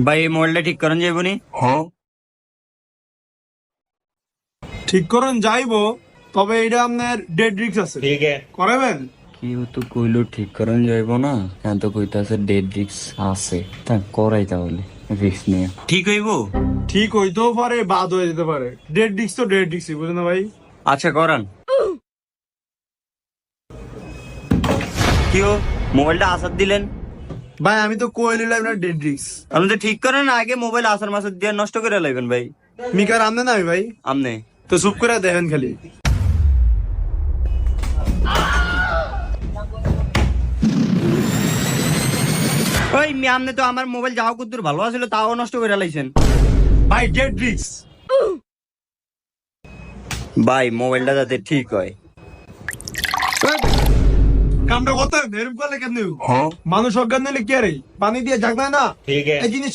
ভাই এই মোবাইলটা ঠিক করেন যাইব নি? ঠিক করুন যাইবো, তবে এটা আপনার ডেড রিস্ক আছে। ठीक है। করাবেন? কেউ তো কইলো ঠিক করেন যাইব না, কেন তো কইতাছে ডেড রিক্স আছে, তা করাই তাহলে রিক্স নিয়ে। ঠিক হইব? ঠিক হইতেও পারে, বাদ হয়ে যেতে পারে। ডেড রিস্ক তো ডেড রিস্কই, বুঝলেন না ভাই? আচ্ছা করান। কিও মোবাইলটা আসার দিলেন? ভাই আমি তো কই নিলাম না ডেড রিস্ক। আপনি তো ঠিক করেন না, আগে মোবাইল আসার মাসার দিয়ে নষ্ট করে লাইবেন ভাই। মিকার আমনে না আমি ভাই, আমনে তো চুপ করে দেখেন খালি। ওই আমনে তো আমার মোবাইল যাও কুদ্দুর ভালো আছিল, তাও নষ্ট করে লাইছেন। ভাই ডেড রিস্ক। ভাই মোবাইলটা যাতে ঠিক হয়। কামটা করতে এরকম করলে কেন? মানুষ অজ্ঞান নিলে কি আরে পানি দিয়ে জাগনায় না, ठीक है। এই জিনিস